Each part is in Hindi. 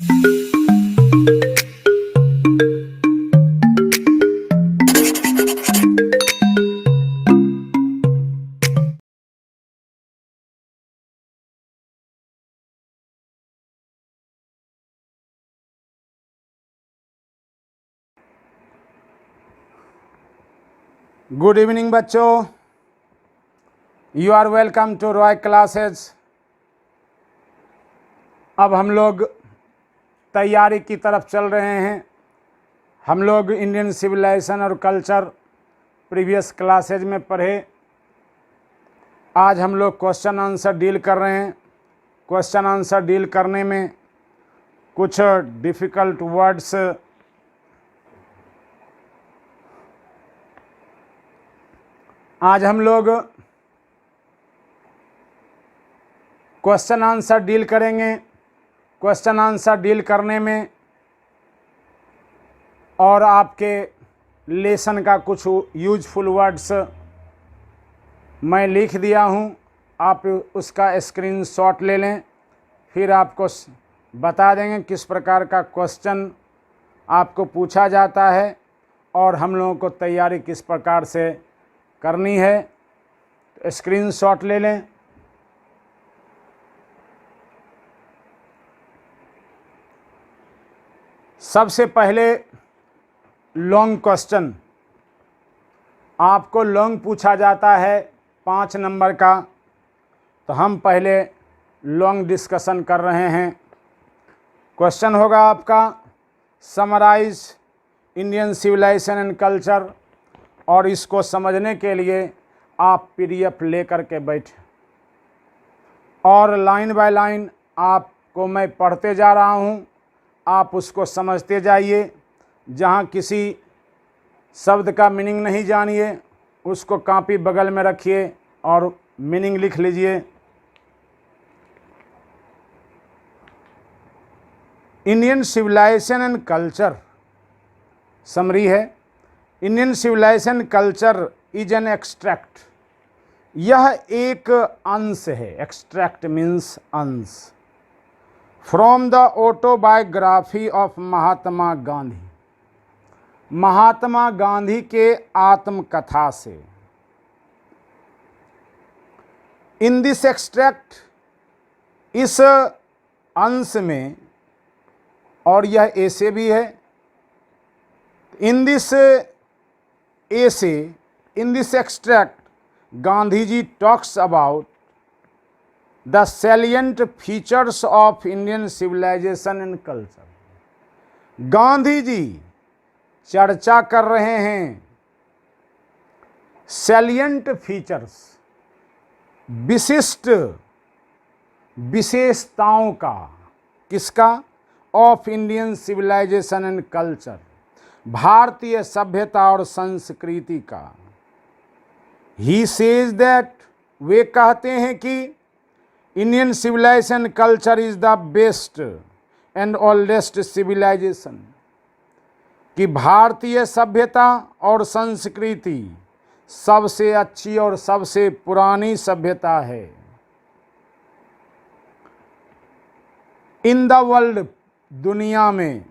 गुड इवनिंग बच्चों, you are welcome to Roy Classes. अब हम लोग तैयारी की तरफ चल रहे हैं। हम लोग इंडियन सिविलाइजेशन और कल्चर प्रीवियस क्लासेज में पढ़े। आज हम लोग क्वेश्चन आंसर डील कर रहे हैं। क्वेश्चन आंसर डील करने में कुछ डिफ़िकल्ट वर्ड्स आज हम लोग क्वेश्चन आंसर डील करेंगे। क्वेश्चन आंसर डील करने में और आपके लेसन का कुछ यूजफुल वर्ड्स मैं लिख दिया हूँ, आप उसका स्क्रीनशॉट ले लें। फिर आपको बता देंगे किस प्रकार का क्वेश्चन आपको पूछा जाता है और हम लोगों को तैयारी किस प्रकार से करनी है। तो स्क्रीनशॉट ले लें। सबसे पहले लॉन्ग क्वेश्चन, आपको लॉन्ग पूछा जाता है 5 नंबर का। तो हम पहले लॉन्ग डिस्कशन कर रहे हैं। क्वेश्चन होगा आपका summarise Indian civilisation and culture, और इसको समझने के लिए आप पीडीएफ लेकर के बैठे और लाइन बाय लाइन आपको मैं पढ़ते जा रहा हूँ, आप उसको समझते जाइए। जहाँ किसी शब्द का मीनिंग नहीं जानिए उसको कॉपी बगल में रखिए और मीनिंग लिख लीजिए। Indian civilisation and culture summary है। Indian civilisation culture is an extract, यह एक अंश है। एक्सट्रैक्ट मीन्स अंश। From the autobiography of Mahatma Gandhi, Mahatma Gandhi के आत्मकथा से। इन दिस एक्सट्रैक्ट, इस अंश में, और यह ऐसे भी है। In this essay, in this extract, Gandhiji talks about the salient features of Indian civilization and culture. Gandhi ji चर्चा कर रहे हैं सैलिएंट फीचर्स, विशिष्ट विशेषताओं का। किसका? Of Indian civilisation and culture, भारतीय सभ्यता और संस्कृति का। ही सेज दैट, वे कहते हैं कि Indian civilisation culture is the best and oldest civilisation, कि भारतीय सभ्यता और संस्कृति सबसे अच्छी और सबसे पुरानी सभ्यता है। इन द वर्ल्ड, दुनिया में,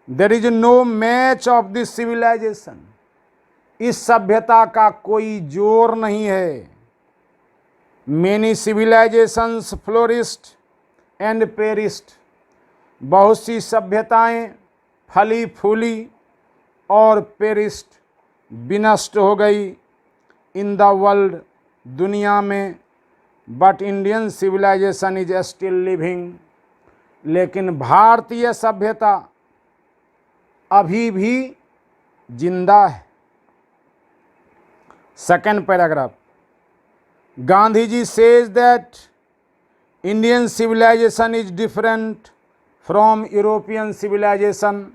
there is no match of this civilisation, इस सभ्यता का कोई जोर नहीं है। Many civilisations flourished and perished, बहुत सी सभ्यताएं फली फूली और पेरिस्ड, विनष्ट हो गई। इन द वर्ल्ड, दुनिया में, but Indian civilisation is still living, लेकिन भारतीय सभ्यता अभी भी जिंदा है। Second paragraph, Gandhi ji says that Indian civilisation is different from European civilisation,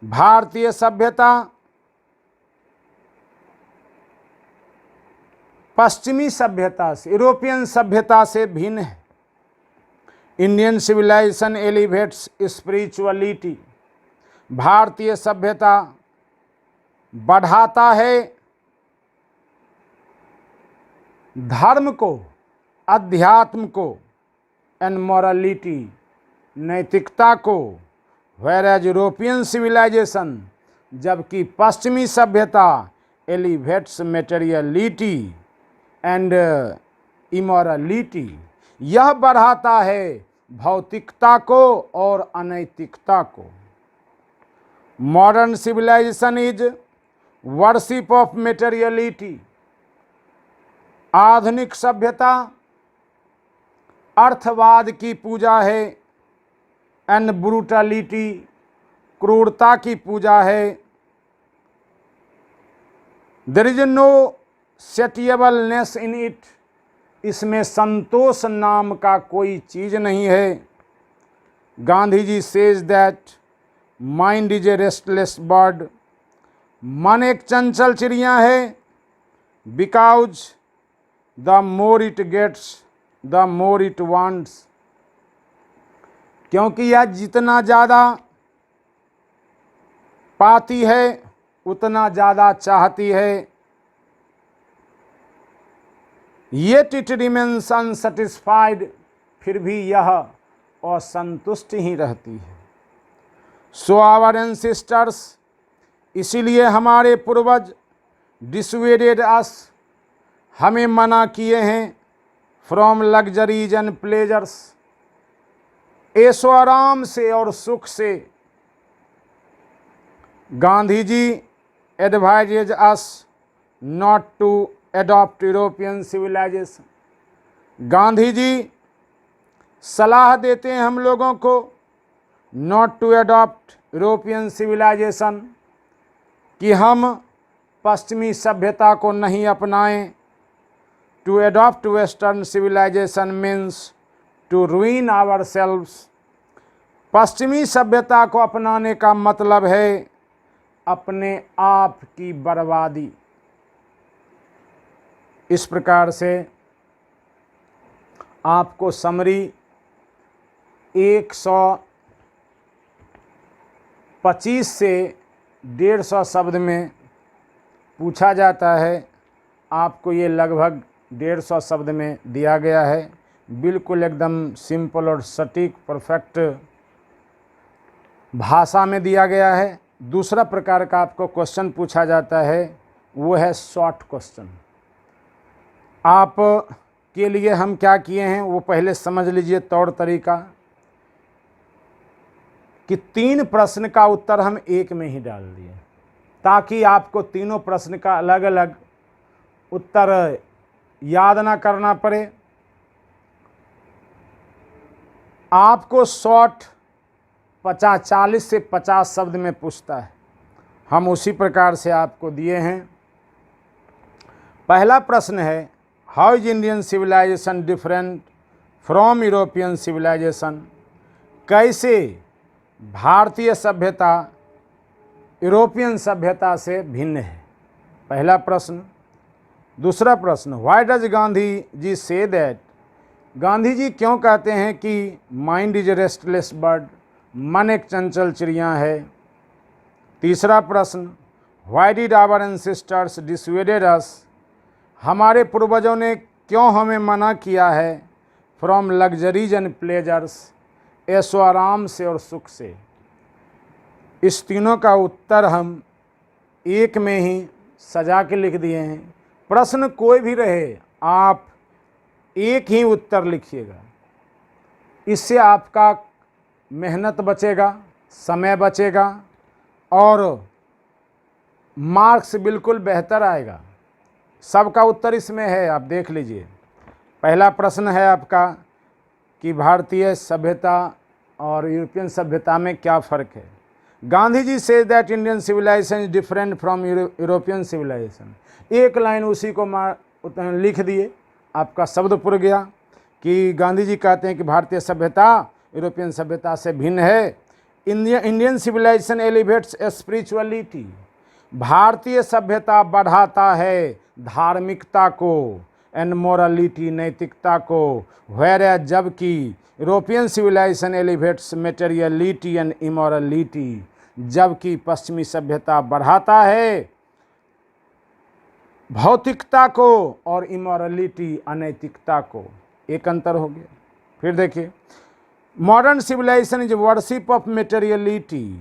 भारतीय सभ्यता पश्चिमी सभ्यता से, यूरोपियन सभ्यता से भिन्न है। इंडियन सिविलाइजेशन एलिवेट्स स्पिरिचुअलिटी, भारतीय सभ्यता बढ़ाता है धर्म को, अध्यात्म को, एंड मॉरलिटी, नैतिकता को, whereas यूरोपियन सिविलाइजेशन, जबकि पश्चिमी सभ्यता एलिवेट्स मेटेरियलिटी एंड इमोरलिटी, यह बढ़ाता है भौतिकता को और अनैतिकता को। Modern civilisation is worship of materiality, आधुनिक सभ्यता अर्थवाद की पूजा है, एंड ब्रूटलिटी, क्रूरता की पूजा है। There is no satiableness in it, इसमें संतोष नाम का कोई चीज नहीं है। Gandhi ji says that mind is a restless bird, मन एक चंचल चिड़िया है, because the more it gets the more it wants, क्योंकि यह जितना ज़्यादा पाती है उतना ज़्यादा चाहती है। येट इट रिमेन्स अनसेटिस्फाइड, फिर भी यह असंतुष्ट ही रहती है। सो आवर एंसेस्टर्स, इसीलिए हमारे पूर्वज, डिसवेडेड अस, हमें मना किए हैं, फ्रॉम लग्जरीज एंड प्लेजर्स, ऐशो आराम से और सुख से। Gandhi ji advises us not to adopt European civilisation, Gandhi ji सलाह देते हैं हम लोगों को not to adopt European civilisation, कि हम पश्चिमी सभ्यता को नहीं अपनाएं। To adopt western civilisation means to ruin ourselves, पश्चिमी सभ्यता को अपनाने का मतलब है अपने आप की बर्बादी। इस प्रकार से आपको समरी 125 से 150 शब्द में पूछा जाता है, आपको ये लगभग 150 शब्द में दिया गया है। बिल्कुल एकदम सिंपल और सटीक परफेक्ट भाषा में दिया गया है। दूसरा प्रकार का आपको क्वेश्चन पूछा जाता है, वो है शॉर्ट क्वेश्चन। आप के लिए हम क्या किए हैं वो पहले समझ लीजिए तौर तरीका, कि 3 प्रश्न का उत्तर हम एक में ही डाल दिए, ताकि आपको तीनों प्रश्न का अलग अलग उत्तर याद ना करना पड़े। आपको शॉर्ट 40 से 50 शब्द में पूछता है, हम उसी प्रकार से आपको दिए हैं। पहला प्रश्न है, how is Indian civilisation different from European civilisation, कैसे भारतीय सभ्यता यूरोपियन सभ्यता से भिन्न है, पहला प्रश्न। दूसरा प्रश्न, why does Gandhi ji says that, Gandhi ji क्यों कहते हैं कि mind is a restless bird, मन एक चंचल चिड़िया है। तीसरा प्रश्न, why did our ancestors dissuaded us, हमारे पूर्वजों ने क्यों हमें मना किया है, फ्रॉम लग्जरीज एंड प्लेजर्स, ऐशो आराम से और सुख से। इस तीनों का उत्तर हम एक में ही सजा के लिख दिए हैं। प्रश्न कोई भी रहे, आप एक ही उत्तर लिखिएगा, इससे आपका मेहनत बचेगा, समय बचेगा और मार्क्स बिल्कुल बेहतर आएगा। सबका उत्तर इसमें है, आप देख लीजिए। पहला प्रश्न है आपका कि भारतीय सभ्यता और यूरोपियन सभ्यता में क्या फ़र्क है। Gandhi ji says that Indian civilisation is different from European civilisation, एक लाइन उसी को लिख दिए, आपका शब्द पुर गया कि गांधी जी कहते हैं कि भारतीय सभ्यता यूरोपियन सभ्यता से भिन्न है। इंडियन सिविलाइजेशन एलिवेट्स स्पिरिचुअलिटी, भारतीय सभ्यता बढ़ाता है धार्मिकता को, एंड मोरालिटी, नैतिकता को, व्हेरेज जबकि European civilisation elevates materiality and immorality, जबकि पश्चिमी सभ्यता बढ़ाता है भौतिकता को और इमोरलिटी, अनैतिकता को। एक अंतर हो गया। फिर देखिए, modern civilisation is worship of materiality.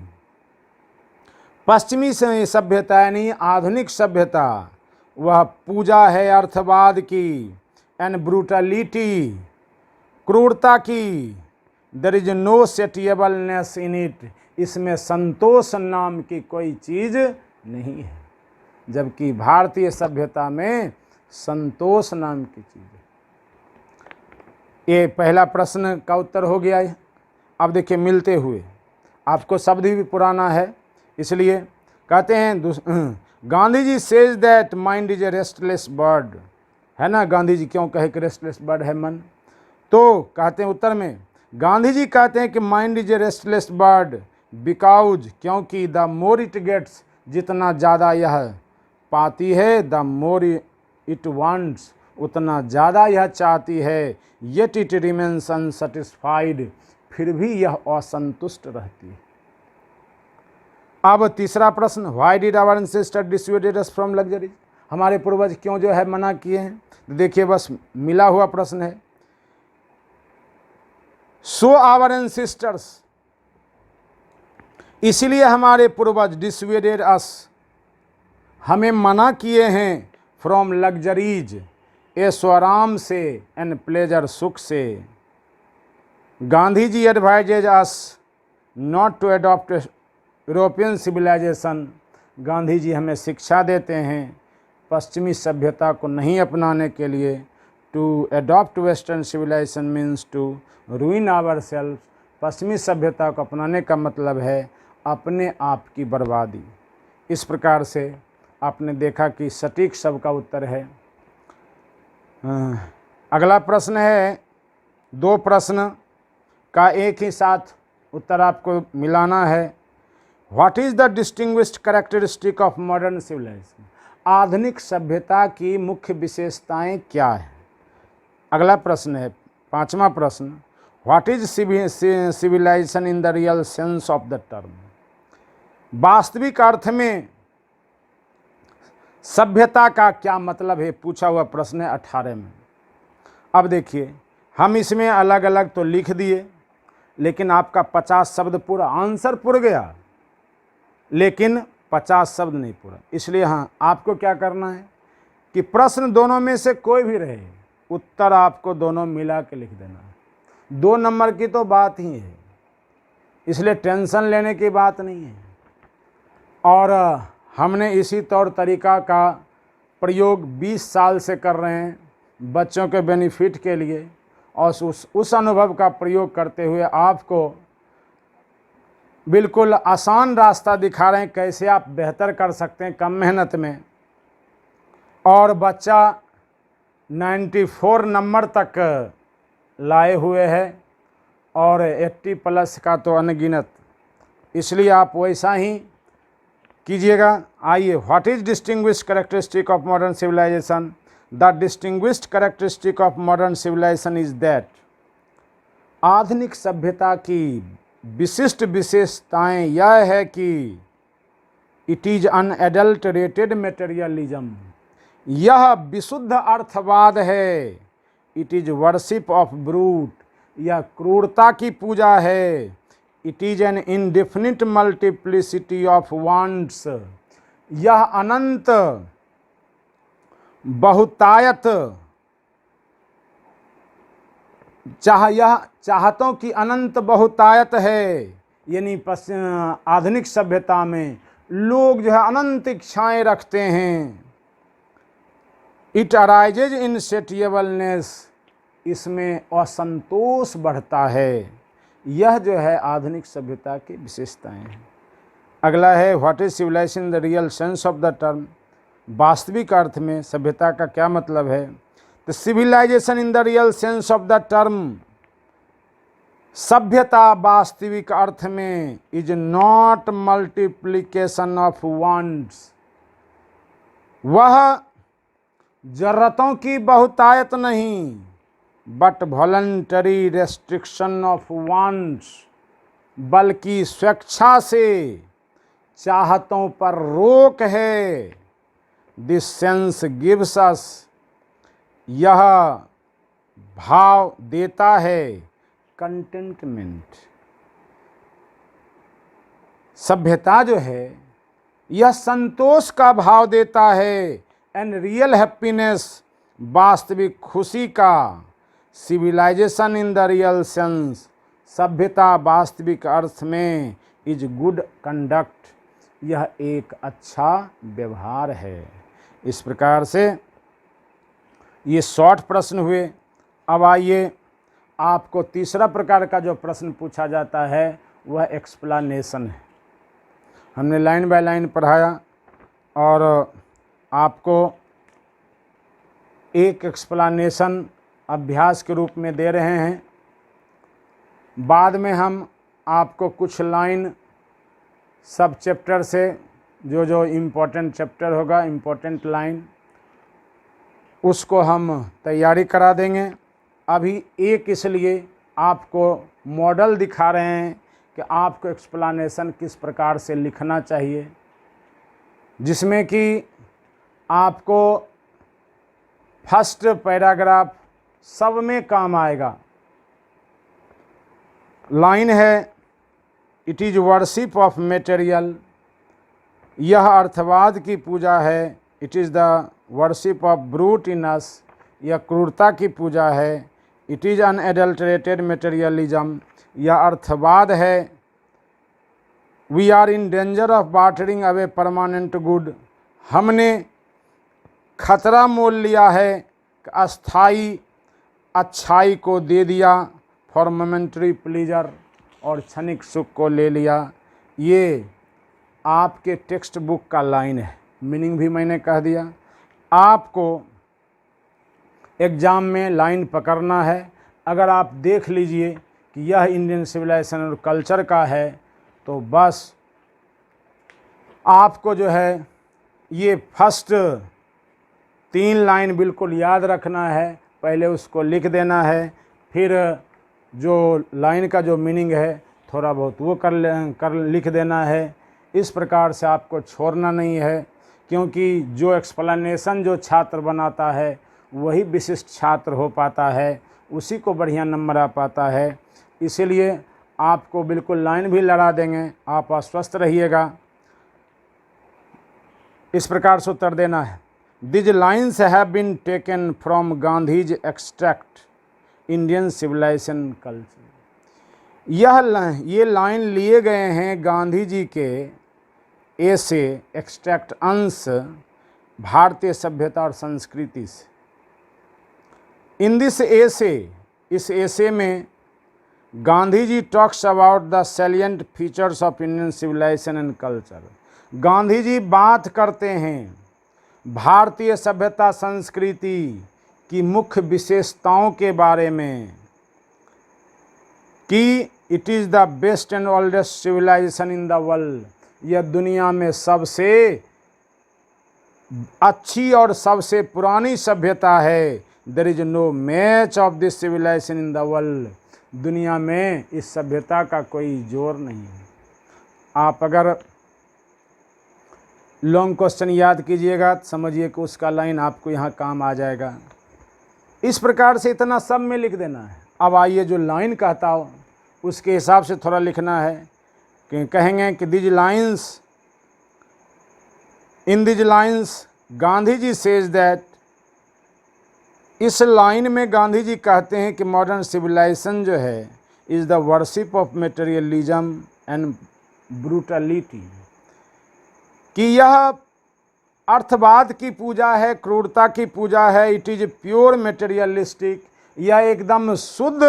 पश्चिमी सभ्यता यानी आधुनिक सभ्यता वह पूजा है अर्थवाद की, एंड ब्रूटलिटी, क्रूरता की। There is no satiableness in it, इसमें संतोष नाम की कोई चीज नहीं है, जबकि भारतीय सभ्यता में संतोष नाम की चीज है। ये पहला प्रश्न का उत्तर हो गया है। अब देखिए मिलते हुए, आपको शब्द भी पुराना है इसलिए कहते हैं Gandhi ji says that mind is a restless bird, है ना। गांधी जी क्यों कहे कि रेस्टलेस बर्ड है मन, तो कहते हैं उत्तर में गांधी जी कहते हैं कि mind is a restless bird because, क्योंकि द मोर इट गेट्स, जितना ज़्यादा यह पाती है, द मोर इट वांट्स, उतना ज़्यादा यह चाहती है, येट इट रिमेन्स अनसेटिस्फाइड, फिर भी यह असंतुष्ट रहती है। अब तीसरा प्रश्न, why did our ancestor dissuaded us from luxury, हमारे पूर्वज क्यों जो है मना किए हैं। तो देखिए बस मिला हुआ प्रश्न है। सो आवर एंसेस्टर्स, इसीलिए हमारे पूर्वज डिसुएडेड अस, हमें मना किए हैं, फ्रॉम लग्जरीज, ऐशोआराम से, एंड प्लेजर, सुख से। Gandhi ji advises us not to adopt European civilisation, Gandhi ji हमें शिक्षा देते हैं पश्चिमी सभ्यता को नहीं अपनाने के लिए। To adopt western civilisation means to ruin our self, पश्चिमी सभ्यता को अपनाने का मतलब है अपने आप की बर्बादी। इस प्रकार से आपने देखा कि सटीक सब का उत्तर है। अगला प्रश्न है, दो प्रश्न का एक ही साथ उत्तर आपको मिलाना है। What is the distinguished characteristic of modern civilisation, आधुनिक सभ्यता की मुख्य विशेषताएं क्या है। अगला प्रश्न है, पांचवा प्रश्न, what is civilisation in the real sense of the term, वास्तविक अर्थ में सभ्यता का क्या मतलब है, पूछा हुआ प्रश्न है 18 में। अब देखिए हम इसमें अलग अलग तो लिख दिए, लेकिन आपका 50 शब्द पूरा, आंसर पूरा गया लेकिन 50 शब्द नहीं पूरा। इसलिए हाँ, आपको क्या करना है कि प्रश्न दोनों में से कोई भी रहे, उत्तर आपको दोनों मिला के लिख देना है। 2 नंबर की तो बात ही है, इसलिए टेंशन लेने की बात नहीं है। और हमने इसी तौर तरीका का प्रयोग 20 साल से कर रहे हैं बच्चों के बेनिफिट के लिए, और उस अनुभव का प्रयोग करते हुए आपको बिल्कुल आसान रास्ता दिखा रहे हैं कैसे आप बेहतर कर सकते हैं कम मेहनत में। और बच्चा 94 नंबर तक लाए हुए है और 80+ का तो अनगिनत, इसलिए आप वैसा ही कीजिएगा। आइए, what is distinguished characteristic of modern civilisation, the distinguished characteristic of modern civilisation is that, आधुनिक सभ्यता की विशिष्ट विशेषताएं यह है कि इट इज अनएडल्टरेटेड मेटेरियलिज्म, यह विशुद्ध अर्थवाद है। It is worship of brute, यह क्रूरता की पूजा है। It is an indefinite multiplicity of wants, यह अनंत बहुतायत यह चाहतों की अनंत बहुतायत है। यानी आधुनिक सभ्यता में लोग जो है अनंत इच्छाएं रखते हैं। इट अराइजेज इन सेटिएबलनेस, इसमें असंतोष बढ़ता है। यह जो है आधुनिक सभ्यता की विशेषताएं हैं। अगला है, what is civilisation the real sense of the term, वास्तविक अर्थ में सभ्यता का क्या मतलब है। The civilisation in the real sense of the term, सभ्यता वास्तविक अर्थ में is not multiplication of wants, वह जरूरतों की बहुतायत नहीं, but voluntary restriction of wants, बल्कि स्वेच्छा से चाहतों पर रोक है। दिस सेंस गिव्स अस, यह भाव देता है कंटेंटमेंट। सभ्यता जो है यह संतोष का भाव देता है एंड रियल हैप्पीनेस, वास्तविक खुशी का। Civilisation in the real sense, सभ्यता वास्तविक अर्थ में इज गुड कंडक्ट, यह एक अच्छा व्यवहार है। इस प्रकार से ये शॉर्ट प्रश्न हुए। अब आइए आपको तीसरा प्रकार का जो प्रश्न पूछा जाता है वह एक्सप्लेनेशन है। हमने लाइन बाय लाइन पढ़ाया और आपको एक एक्सप्लेनेशन अभ्यास के रूप में दे रहे हैं। बाद में हम आपको कुछ लाइन सब चैप्टर से जो जो इम्पोर्टेंट चैप्टर होगा, इम्पोर्टेंट लाइन, उसको हम तैयारी करा देंगे। अभी एक इसलिए आपको मॉडल दिखा रहे हैं कि आपको एक्सप्लेनेशन किस प्रकार से लिखना चाहिए, जिसमें कि आपको फर्स्ट पैराग्राफ सब में काम आएगा। लाइन है, it is worship of material, यह अर्थवाद की पूजा है। It is the worship of brute in us, यह क्रूरता की पूजा है। इट इज़ अनएडल्टरेटेड मटेरियलिज्म, यह अर्थवाद है। We are in danger of bartering away permanent good, हमने खतरा मोल लिया है कि अस्थाई अच्छाई को दे दिया, फॉर मोमेंट्री प्लीजर, और क्षणिक सुख को ले लिया। ये आपके टेक्स्ट बुक का लाइन है, मीनिंग भी मैंने कह दिया। आपको एग्ज़ाम में लाइन पकड़ना है। अगर आप देख लीजिए कि यह इंडियन सिविलाइजेशन और कल्चर का है तो बस आपको जो है ये फर्स्ट 3 लाइन बिल्कुल याद रखना है, पहले उसको लिख देना है, फिर जो लाइन का जो मीनिंग है थोड़ा बहुत वो कर लिख देना है। इस प्रकार से आपको छोड़ना नहीं है, क्योंकि जो एक्सप्लेनेशन जो छात्र बनाता है वही विशिष्ट छात्र हो पाता है, उसी को बढ़िया नंबर आ पाता है। इसीलिए आपको बिल्कुल लाइन भी लड़ा देंगे, आप आश्वस्त रहिएगा। इस प्रकार से उत्तर देना है। These lines have been taken from Gandhi's extract Indian civilisation culture, ये लाइन लिए गए हैं गांधी जी के ऐसे एक्सट्रैक्ट अंश भारतीय सभ्यता और संस्कृति से। इन दिस ऐसे, इस ऐसे में Gandhi ji talks about the salient features of Indian civilisation and culture, Gandhi ji बात करते हैं भारतीय सभ्यता संस्कृति की मुख्य विशेषताओं के बारे में कि it is the best and oldest civilisation in the world, यह दुनिया में सबसे अच्छी और सबसे पुरानी सभ्यता है। There is no match of this civilisation in the world, दुनिया में इस सभ्यता का कोई जोर नहीं है। आप अगर लॉन्ग क्वेश्चन याद कीजिएगा तो समझिए कि उसका लाइन आपको यहाँ काम आ जाएगा। इस प्रकार से इतना सब में लिख देना है। अब आइए जो लाइन कहता हो उसके हिसाब से थोड़ा लिखना है कि कहेंगे कि these lines, in these lines Gandhi ji says that, इस लाइन में गांधी जी कहते हैं कि मॉडर्न सिविलाइजेशन जो है is the worship of materialism and brutality, कि यह अर्थवाद की पूजा है, क्रूरता की पूजा है। इट इज़ प्योर मटेरियलिस्टिक, यह एकदम शुद्ध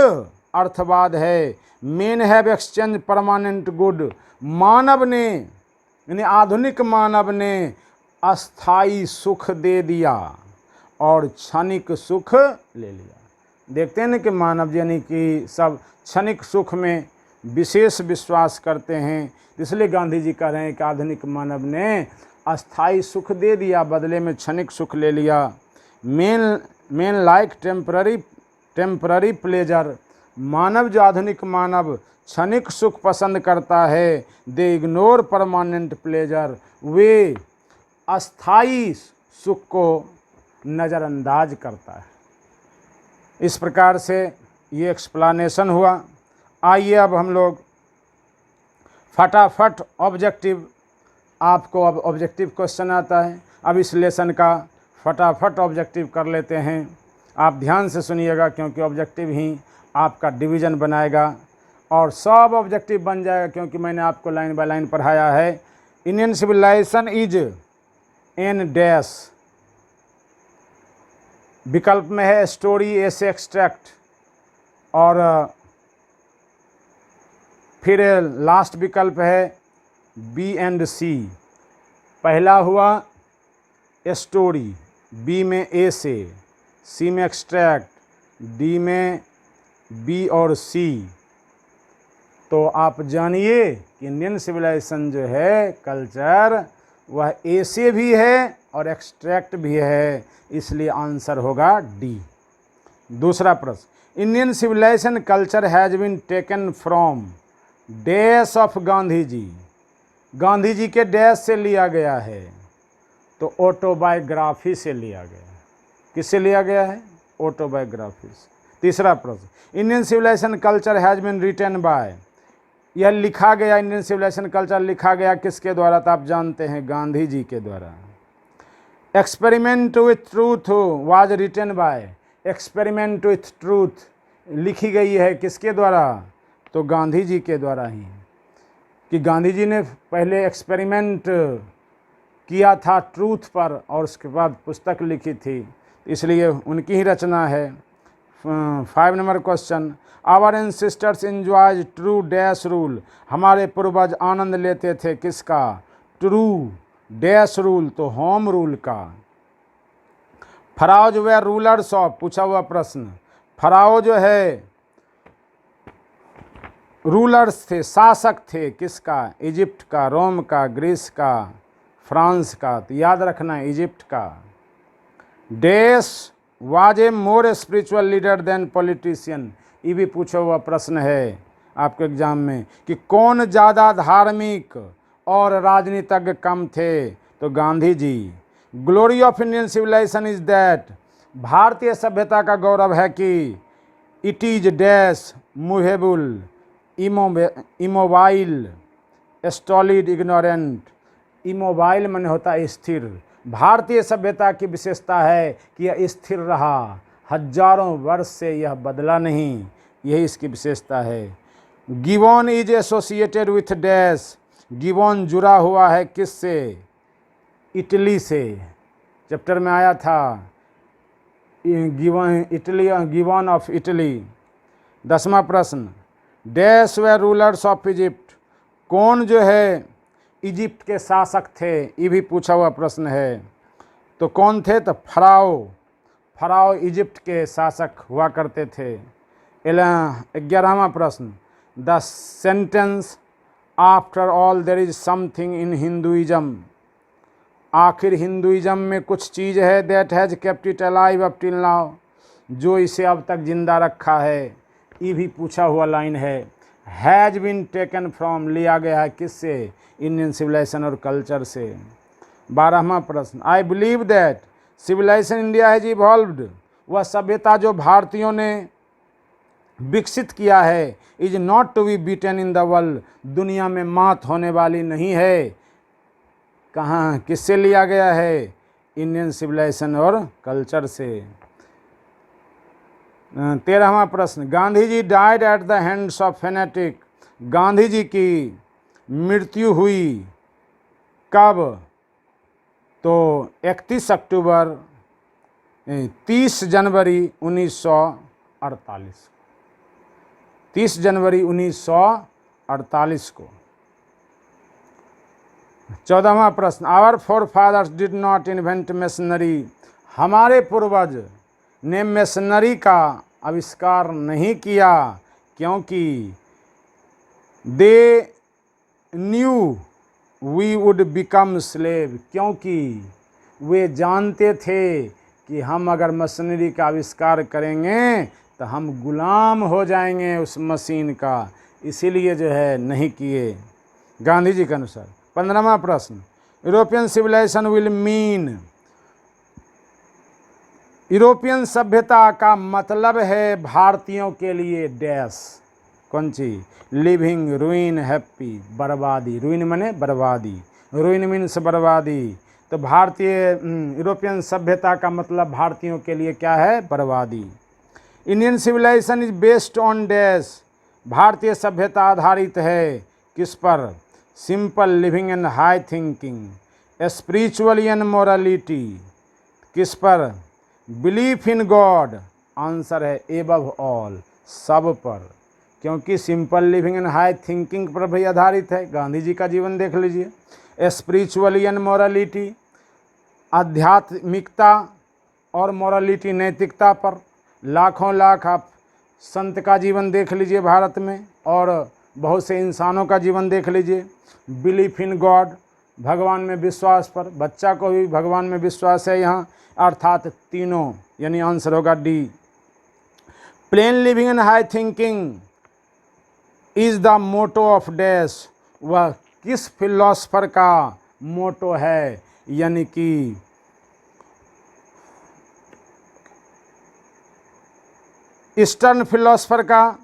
अर्थवाद है। Men have exchange permanent good, मानव ने यानी आधुनिक मानव ने अस्थाई सुख दे दिया और क्षणिक सुख ले लिया। देखते हैं ना कि मानव यानी कि सब क्षणिक सुख में विशेष विश्वास करते हैं, इसलिए गांधी जी कह रहे हैं कि आधुनिक मानव ने अस्थाई सुख दे दिया, बदले में क्षणिक सुख ले लिया। मेन लाइक टेम्पररी प्लेजर, मानव जो आधुनिक मानव क्षणिक सुख पसंद करता है। दे इग्नोर परमानेंट प्लेजर, वे अस्थाई सुख को नज़रअंदाज करता है। इस प्रकार से ये एक्सप्लेनेशन हुआ। आइए अब हम लोग फटाफट ऑब्जेक्टिव, आपको अब ऑब्जेक्टिव क्वेश्चन आता है। अब इस लेसन का फटाफट ऑब्जेक्टिव कर लेते हैं। आप ध्यान से सुनिएगा क्योंकि ऑब्जेक्टिव ही आपका डिवीज़न बनाएगा और सब ऑब्जेक्टिव बन जाएगा, क्योंकि मैंने आपको लाइन बाय लाइन पढ़ाया है। Indian civilisation is an dash, विकल्प में है स्टोरी, एसे, एक्सट्रैक्ट, और फिर लास्ट विकल्प है बी एंड सी। पहला हुआ स्टोरी, बी में ए से, सी में एक्सट्रैक्ट, डी में बी और सी। तो आप जानिए कि इंडियन सिविलाइजेशन जो है कल्चर, वह ए से भी है और एक्सट्रैक्ट भी है, इसलिए आंसर होगा डी। दूसरा प्रश्न, Indian civilisation culture has been taken from dash of Gandhi ji. Gandhi ji के डैश से लिया गया है, तो ऑटोबायोग्राफी से लिया गया है। किससे लिया गया है? ऑटोबायोग्राफी से। तीसरा प्रश्न, Indian civilisation culture has been written by, यह लिखा गया, इंडियन सिविलाइजेशन कल्चर लिखा गया किसके द्वारा? तो आप जानते हैं गांधी जी के द्वारा। Experiment with truth was written by, experiment with truth लिखी गई है किसके द्वारा? तो गांधी जी के द्वारा ही, कि गांधी जी ने पहले एक्सपेरिमेंट किया था ट्रूथ पर और उसके बाद पुस्तक लिखी थी, इसलिए उनकी ही रचना है। 5 number question, our ancestors enjoys true dash rule, हमारे पूर्वज आनंद लेते थे किसका? ट्रू डैश रूल, तो होम रूल का। फराओज वे रूलर्स ऑफ, पूछा हुआ प्रश्न, फराओ जो है रूलर्स थे, शासक थे किसका? इजिप्ट का, रोम का, ग्रीस का, फ्रांस का, तो याद रखना है इजिप्ट का। Dash was a more spiritual leader than politician, ये भी पूछा हुआ प्रश्न है आपके एग्जाम में कि कौन ज़्यादा धार्मिक और राजनीतिज्ञ कम थे? तो Gandhi ji. Glory of Indian civilisation is that, भारतीय सभ्यता का गौरव है कि it is dash movable, immobile, stolid, ignorant. Immobile मन होता है स्थिर, भारतीय सभ्यता की विशेषता है कि यह स्थिर रहा, हजारों वर्ष से यह बदला नहीं, यही इसकी विशेषता है। Gibbon is associated with dash, gibbon जुड़ा हुआ है किससे? इटली से, चैप्टर में आया था Gibbon, Italy, Gibbon of Italy. 10वां प्रश्न, dash were rulers of Egypt, कौन जो है इजिप्ट के शासक थे? ये भी पूछा हुआ प्रश्न है, तो कौन थे? तो फराओ, फराओ इजिप्ट के शासक हुआ करते थे। 11वां प्रश्न, the sentence after all there is something in Hinduism, आखिर हिंदुइज्म में कुछ चीज़ है that has kept it alive up till now, जो इसे अब तक जिंदा रखा है, ये भी पूछा हुआ लाइन है। हैज़ बीन टेकन फ्रॉम, लिया गया है किससे? इंडियन सिविलाइजेशन और कल्चर से। 12वां प्रश्न, I believe that civilisation India has evolved, वह सभ्यता जो भारतीयों ने विकसित किया है, is not to be beaten in the world, दुनिया में मात होने वाली नहीं है। कहाँ, किससे लिया गया है? इंडियन सिविलाइजेशन और कल्चर से। 13वां प्रश्न, Gandhi ji died at the hands of fanatic, Gandhi ji की मृत्यु हुई कब? तो 31 अक्टूबर 30 जनवरी 1948, 30 जनवरी 1948 को। 14वां प्रश्न, our forefathers did not invent machinery, हमारे पूर्वज ने मशीनरी का आविष्कार नहीं किया क्योंकि they knew we would become slave, क्योंकि वे जानते थे कि हम अगर मशीनरी का आविष्कार करेंगे तो हम गुलाम हो जाएंगे उस मशीन का, इसीलिए जो है नहीं किए, गांधी जी के अनुसार। 15वां प्रश्न, European civilisation will mean, European सभ्यता का मतलब है भारतीयों के लिए डैश, कौन सी? लिविंग, रुइन, हैप्पी, बर्बादी। रुइन माने बर्बादी, रुइन मीन्स बर्बादी। तो भारतीय यूरोपियन सभ्यता का मतलब भारतीयों के लिए क्या है? बर्बादी। Indian civilisation is based on dash, भारतीय सभ्यता आधारित है किस पर? Simple living and high thinking, spiritually and morality, किस पर? बिलीफ इन गॉड, आंसर है एबव ऑल, सब पर, क्योंकि simple living and high thinking पर भी आधारित है। गांधी जी का जीवन देख लीजिए। स्पिरिचुअली एंड मोरालिटी, आध्यात्मिकता और मोरालिटी नैतिकता पर। लाखों लाख आप संत का जीवन देख लीजिए भारत में, और बहुत से इंसानों का जीवन देख लीजिए। बिलीफ इन गॉड, भगवान में विश्वास पर, बच्चा को भी भगवान में विश्वास है यहाँ, अर्थात तीनों, यानी आंसर होगा D. Plain living and high thinking is the motto of dash, वह किस फिलोसफर का मोटो है? यानी कि ईस्टर्न फिलोसफर का,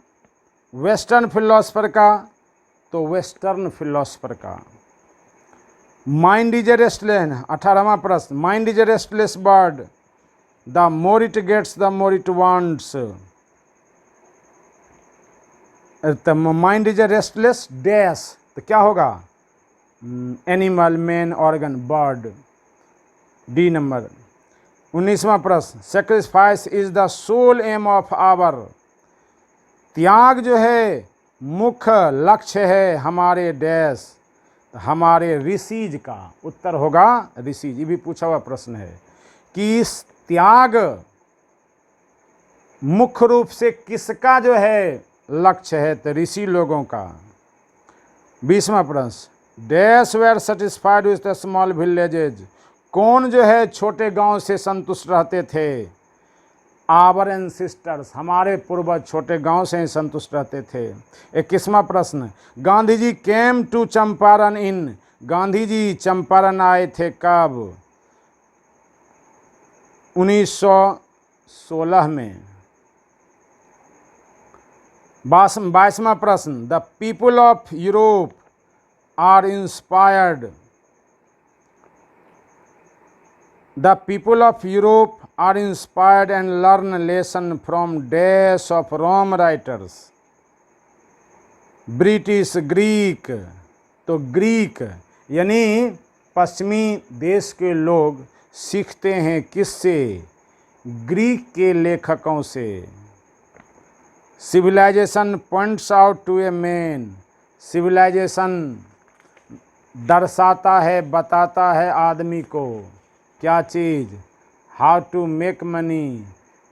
वेस्टर्न फिलोसफर का? तो वेस्टर्न फिलोसफर का। माइंड इज ए रेस्टलेस, 18वां प्रश्न, mind is a restless bird, the more it gets the more it wants. Mind is a restless dash, तो क्या होगा? Animal, man, organ, bird, D number. 19वां प्रश्न, sacrifice is the soul aim of our, त्याग जो है मुख्य लक्ष्य है हमारे डैश, हमारे ऋषिज का। उत्तर होगा ऋषिज। ये भी पूछा हुआ प्रश्न है कि इस त्याग मुख्य रूप से किसका जो है लक्ष्य है? तो ऋषि लोगों का। 20वां प्रश्न, dash were satisfied with the small villages, कौन जो है छोटे गांव से संतुष्ट रहते थे? आवर एंसिस्टर्स, हमारे पूर्वज छोटे गांव से ही संतुष्ट रहते थे। 21वां प्रश्न, Gandhi ji came to Champaran in, Gandhi ji Champaran आए थे कब? 1916 में। 22वां प्रश्न, the people of Europe are inspired, the people of Europe are inspired and learn lesson from dash of Rome writers, British, Greek। तो ग्रीक यानी पश्चिमी देश के लोग सीखते हैं किससे? ग्रीक के लेखकों से। Civilisation points out to a man, civilisation दर्शाता है, बताता है आदमी को क्या चीज़? How to make money,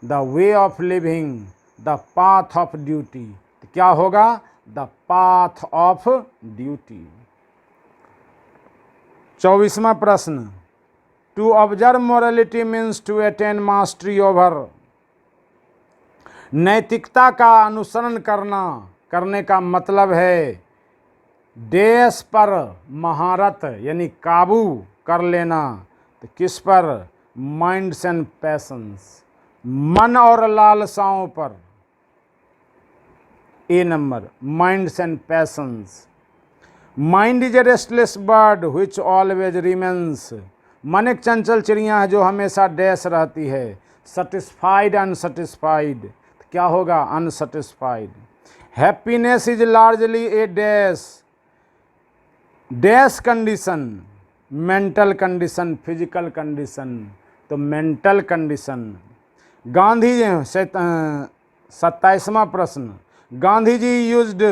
the way of living, the path of duty. तो क्या होगा? The path of duty. 24वां प्रश्न, to observe morality means to attain mastery over, नैतिकता का अनुसरण करने का मतलब है देश पर महारत यानी काबू कर लेना। तो किस पर? माइंड्स एंड पैशंस, मन और लालसाओं पर। A number, minds and passions. Mind is a restless bird which always remains, मन एक चंचल चिड़िया है जो हमेशा डैश रहती है, सेटिस्फाइड अनसेटिस्फाइड। तो क्या होगा? Unsatisfied. Happiness is largely a dash, dash condition, mental condition, physical condition. तो मेंटल कंडीशन। गांधी जी 27वां प्रश्न, Gandhi ji used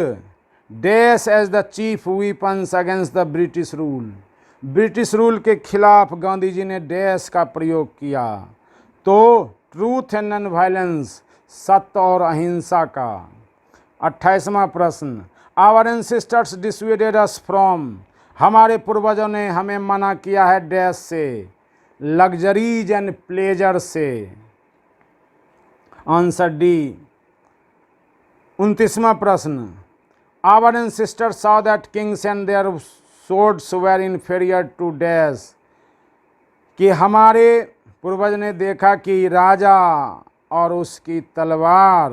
dash as the chief weapons against the British rule, British rule के खिलाफ गांधी जी ने डैश का प्रयोग किया। तो ट्रूथ एंड नॉन वायलेंस, सत्य और अहिंसा का। 28वां प्रश्न, our ancestors dissuaded us from, हमारे पूर्वजों ने हमें मना किया है डैश से, लग्जरीज एंड प्लेजर से। Answer D. 29वां प्रश्न, our ancestors saw that kings and their swords were inferior to dash, कि हमारे पूर्वज ने देखा कि राजा और उसकी तलवार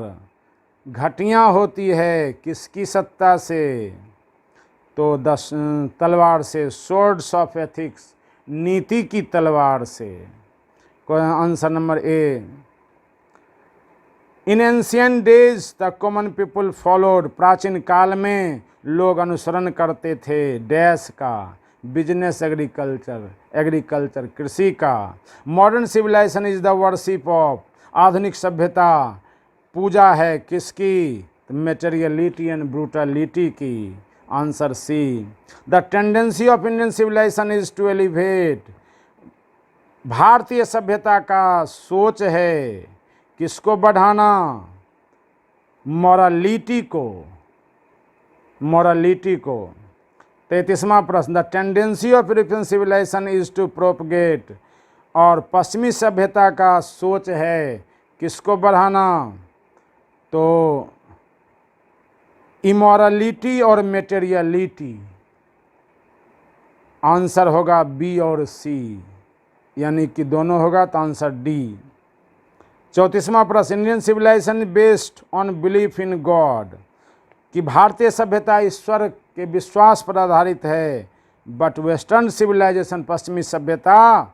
घटियाँ होती है किसकी सत्ता से? तो तलवार से, स्वॉर्ड्स ऑफ एथिक्स, नीति की तलवार से। Answer number A. In ancient days the common people followed, प्राचीन काल में लोग अनुसरण करते थे डैश का, बिजनेस, एग्रीकल्चर कृषि का। Modern civilisation is the worship of, आधुनिक सभ्यता पूजा है किसकी? मेटेरियलिटी एंड ब्रूटलिटी की। Answer C. The tendency of Indian civilisation is to elevate, भारतीय सभ्यता का सोच है किसको बढ़ाना? मॉरलिटी को, मॉरलिटी को। 33वां प्रश्न, the tendency of European civilisation is to propagate, और पश्चिमी सभ्यता का सोच है किसको बढ़ाना? तो इमोरलिटी और मेटेरियलिटी। आंसर होगा बी और सी, यानी कि दोनों होगा, तो आंसर डी। 34वां प्रश्न, Indian civilisation based on belief in God, कि भारतीय सभ्यता ईश्वर के विश्वास पर आधारित है, बट वेस्टर्न सिविलाइजेशन, पश्चिमी सभ्यता,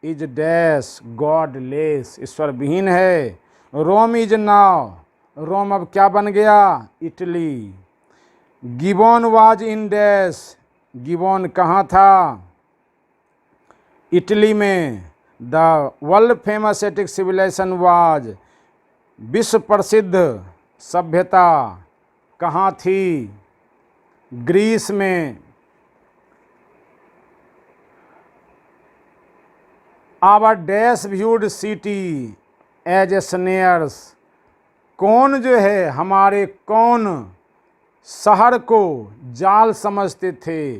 इज डैश गॉडलेस, ईश्वर विहीन है। रोम इज नाउ, रोम अब क्या बन गया? Italy. Gibbon was in dash, Gibbon कहाँ था? इटली में। The world famous ethic civilisation was, विश्व प्रसिद्ध सभ्यता कहाँ थी? ग्रीस में। Our dash viewed city as a snares, कौन जो है हमारे कौन शहर को जाल समझते थे?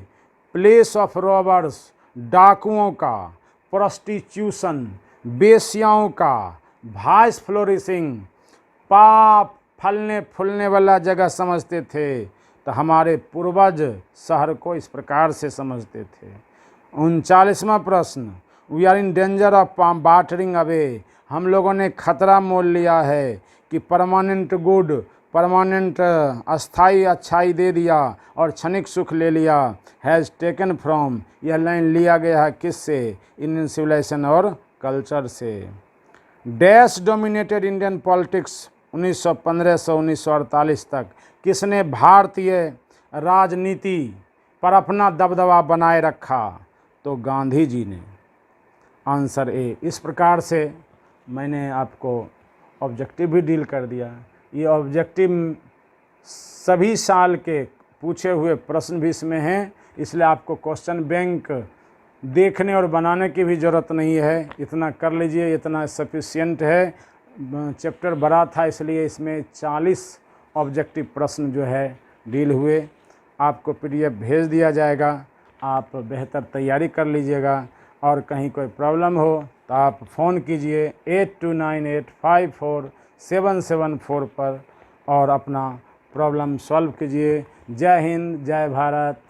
प्लेस ऑफ रॉबर्स, डाकुओं का, प्रोस्टिट्यूशन, बेश्याओं का, वाइस फ्लोरिशिंग, पाप फलने फूलने वाला जगह समझते थे। तो हमारे पूर्वज शहर को इस प्रकार से समझते थे। 39वां प्रश्न, we are in danger of bartering away, हम लोगों ने खतरा मोल लिया है कि परमानेंट गुड, परमानेंट अस्थाई अच्छाई दे दिया और क्षणिक सुख ले लिया। हैज़ टेकन फ्रॉम, यह लाइन लिया गया है किससे? इंडियन सिविलाइजेशन और कल्चर से। डैश डोमिनेटेड इंडियन पॉलिटिक्स 1915 से 1948 तक, किसने भारतीय राजनीति पर अपना दबदबा बनाए रखा? तो गांधी जी ने। Answer A. इस प्रकार से मैंने आपको ऑब्जेक्टिव भी डील कर दिया। ये ऑब्जेक्टिव सभी साल के पूछे हुए प्रश्न भी इसमें हैं, इसलिए आपको क्वेश्चन बैंक देखने और बनाने की भी ज़रूरत नहीं है। इतना कर लीजिए, इतना सफिशिएंट है। चैप्टर बड़ा था इसलिए इसमें 40 ऑब्जेक्टिव प्रश्न जो है डील हुए। आपको PDF भेज दिया जाएगा, आप बेहतर तैयारी कर लीजिएगा। और कहीं कोई प्रॉब्लम हो तो आप फ़ोन कीजिए 8298547774 पर और अपना प्रॉब्लम सॉल्व कीजिए। जय हिंद, जय भारत।